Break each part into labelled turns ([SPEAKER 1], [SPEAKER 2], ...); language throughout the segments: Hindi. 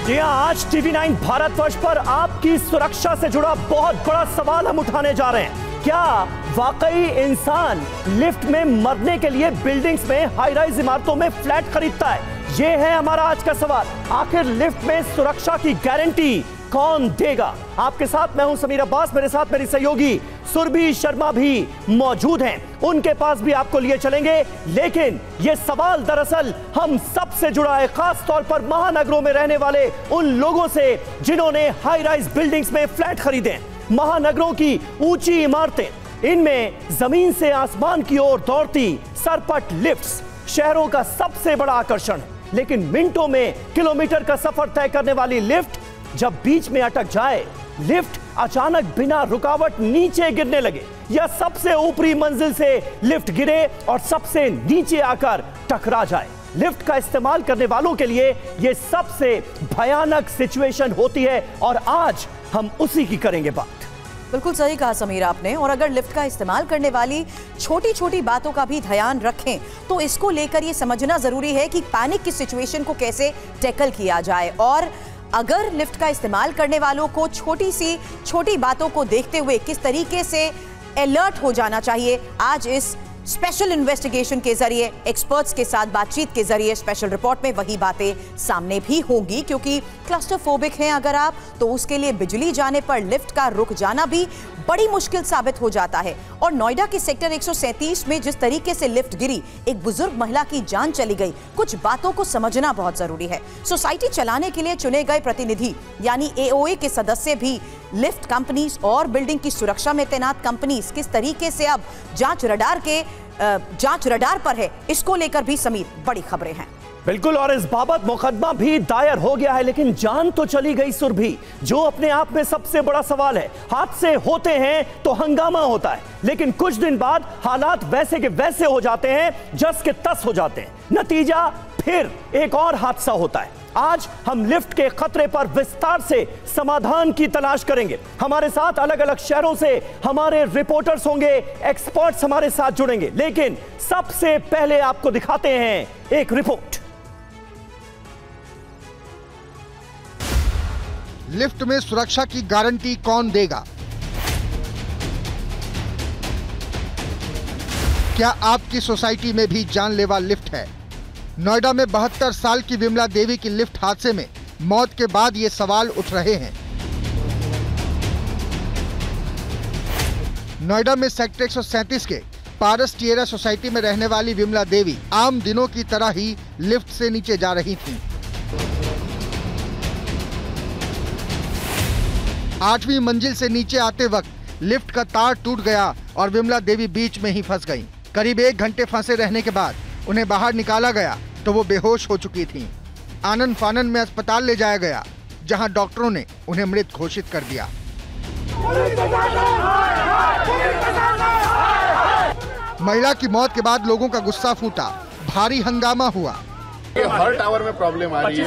[SPEAKER 1] जी हाँ, आज TV9 भारतवर्ष पर आपकी सुरक्षा से जुड़ा बहुत बड़ा सवाल हम उठाने जा रहे हैं। क्या वाकई इंसान लिफ्ट में मरने के लिए बिल्डिंग्स में हाई राइज इमारतों में फ्लैट खरीदता है? ये है हमारा आज का सवाल। आखिर लिफ्ट में सुरक्षा की गारंटी कौन देगा? आपके साथ मैं हूं समीर अब्बास, मेरे साथ मेरी सहयोगी सुरभि शर्मा भी मौजूद हैं। उनके पास भी आपको लिए चलेंगे, लेकिन यह सवाल दरअसल हम सबसे जुड़ा है, खास तौर पर महानगरों में रहने वाले उन लोगों से जिन्होंने हाई राइज बिल्डिंग्स में फ्लैट खरीदे। महानगरों की ऊंची इमारतें, इनमें जमीन से आसमान की ओर दौड़ती सरपट लिफ्ट्स शहरों का सबसे बड़ा आकर्षण है। लेकिन मिनटों में किलोमीटर का सफर तय करने वाली लिफ्ट जब बीच में अटक जाए, लिफ्ट अचानक बिना रुकावट नीचे गिरने लगे, या सबसे ऊपरी मंजिल से लिफ्ट गिरे और सबसे नीचे आकर टकरा जाए, लिफ्ट का इस्तेमाल करने वालों के लिए यह सबसे भयानक सिचुएशन होती है। और आज हम उसी की करेंगे बात।
[SPEAKER 2] बिल्कुल सही कहा समीर आपने। और अगर लिफ्ट का इस्तेमाल करने वाली छोटी छोटी बातों का भी ध्यान रखें तो इसको लेकर ये समझना जरूरी है कि पैनिक की सिचुएशन को कैसे टैकल किया जाए। और अगर लिफ्ट का इस्तेमाल करने वालों को छोटी बातों को देखते हुए किस तरीके से अलर्ट हो जाना चाहिए, आज इस स्पेशल इन्वेस्टिगेशन के जरिए, एक्सपर्ट्स के साथ बातचीत के जरिए, स्पेशल रिपोर्ट में वही बातें सामने भी होंगी। क्योंकि क्लस्टरफोबिक हैं अगर आप, तो उसके लिए बिजली जाने पर लिफ्ट का रुक जाना भी बड़ी मुश्किल साबित हो जाता है। और नोएडा के सेक्टर 137 में जिस तरीके से लिफ्ट गिरी, एक बुजुर्ग महिला की जान चली गई, कुछ बातों को समझना बहुत जरूरी है। सोसाइटी चलाने के लिए चुने गए प्रतिनिधि यानी AOA के सदस्य भी लिफ्ट कंपनीज और बिल्डिंग की सुरक्षा में तैनात कंपनीज किस तरीके से अब जांच रडार पर है, इसको लेकर भी समीर बड़ी खबरें हैं।
[SPEAKER 1] बिल्कुल, और इस बाबत मुकदमा भी दायर हो गया है, लेकिन जान तो चली गई सुरभि, जो अपने आप में सबसे बड़ा सवाल है। हादसे होते हैं तो हंगामा होता है, लेकिन कुछ दिन बाद हालात वैसे के वैसे हो जाते हैं, जस के तस हो जाते हैं। नतीजा फिर एक और हादसा होता है। आज हम लिफ्ट के खतरे पर विस्तार से समाधान की तलाश करेंगे। हमारे साथ अलग अलग शहरों से हमारे रिपोर्टर्स होंगे, एक्सपर्ट्स हमारे साथ जुड़ेंगे, लेकिन सबसे पहले आपको दिखाते हैं एक रिपोर्ट।
[SPEAKER 3] लिफ्ट में सुरक्षा की गारंटी कौन देगा? क्या आपकी सोसाइटी में भी जानलेवा लिफ्ट है? नोएडा में 72 साल की विमला देवी की लिफ्ट हादसे में मौत के बाद ये सवाल उठ रहे हैं। नोएडा में सेक्टर 137 के पारस टिएरा सोसाइटी में रहने वाली विमला देवी आम दिनों की तरह ही लिफ्ट से नीचे जा रही थीं। 8वीं मंजिल से नीचे आते वक्त लिफ्ट का तार टूट गया और विमला देवी बीच में ही फंस गईं। करीब 1 घंटे फंसे रहने के बाद उन्हें बाहर निकाला गया तो वो बेहोश हो चुकी थीं। आनन फानन में अस्पताल ले जाया गया, जहां डॉक्टरों ने उन्हें मृत घोषित कर दिया। महिला की मौत के बाद लोगों का गुस्सा फूटा, भारी हंगामा हुआ।
[SPEAKER 4] ये हर टावर में प्रॉब्लम आ रही है,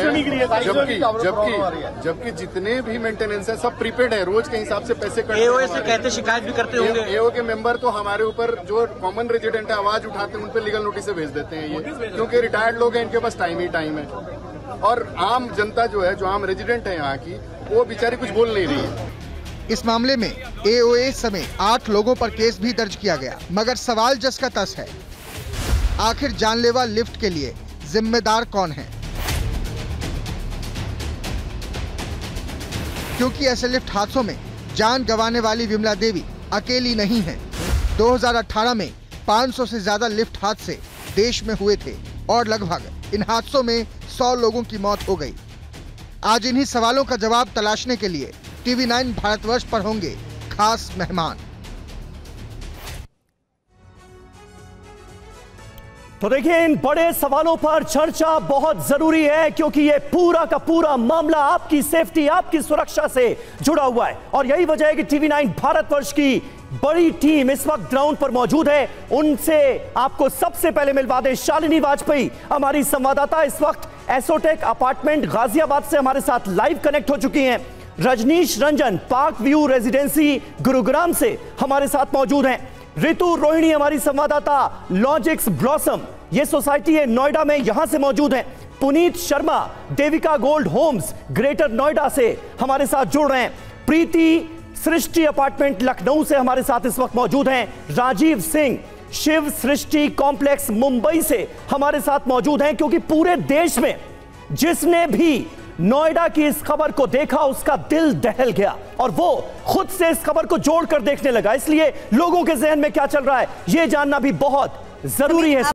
[SPEAKER 4] जबकि जितने भी मेंटेनेंस है सब प्रीपेड है, रोज के हिसाब से पैसे कटते हैं।
[SPEAKER 5] AOA से कहते शिकायत भी करते होंगे।
[SPEAKER 4] AOA के मेंबर तो हमारे ऊपर, जो कॉमन रेजिडेंट है, आवाज उठाते हैं, उन पे लीगल नोटिस भेज देते हैं ये, क्योंकि रिटायर्ड लोग हैं, इनके पास टाइम ही टाइम है। और आम जनता जो है, जो आम रेजिडेंट है यहाँ की, वो बेचारी कुछ बोल नहीं रही है।
[SPEAKER 3] इस मामले में AOA समेत 8 लोगों पर केस भी दर्ज किया गया, मगर सवाल जस का तस है, आखिर जानलेवा लिफ्ट के लिए जिम्मेदार कौन है? क्योंकि ऐसे लिफ्ट हादसों में जान गंवाने वाली विमला देवी अकेली नहीं है। 2018 में 500 से ज्यादा लिफ्ट हादसे देश में हुए थे और लगभग इन हादसों में 100 लोगों की मौत हो गई। आज इन्हीं सवालों का जवाब तलाशने के लिए TV9 भारतवर्ष पर होंगे खास मेहमान।
[SPEAKER 1] तो देखिए, इन बड़े सवालों पर चर्चा बहुत जरूरी है, क्योंकि ये पूरा का पूरा मामला आपकी सेफ्टी, आपकी सुरक्षा से जुड़ा हुआ है। और यही वजह है कि TV9 भारतवर्ष की बड़ी टीम इस वक्त ग्राउंड पर मौजूद है। उनसे आपको सबसे पहले मिलवा दें शालिनी वाजपेयी, हमारी संवाददाता, इस वक्त एसोटेक अपार्टमेंट गाजियाबाद से हमारे साथ लाइव कनेक्ट हो चुकी हैं। Rajneesh Ranjan park view residency Gurugram से हमारे साथ मौजूद हैं। ऋतु रोहिणी हमारी संवाददाता लॉजिक्स ब्लॉसम, ये सोसाइटी है नोएडा में, यहां से मौजूद है। Puneet Sharma Devika gold homes greater Noida से हमारे साथ जुड़ रहे हैं। प्रीति सृष्टि अपार्टमेंट लखनऊ से हमारे साथ इस वक्त मौजूद हैं। राजीव सिंह शिव सृष्टि कॉम्प्लेक्स मुंबई से हमारे साथ मौजूद हैं, क्योंकि पूरे देश में जिसने भी नोएडा की इस खबर को देखा उसका दिल दहल गया और वो खुद से इस खबर को जोड़कर देखने लगा। इसलिए लोगों के जहन में क्या चल रहा है यह जानना भी बहुत जरूरी है।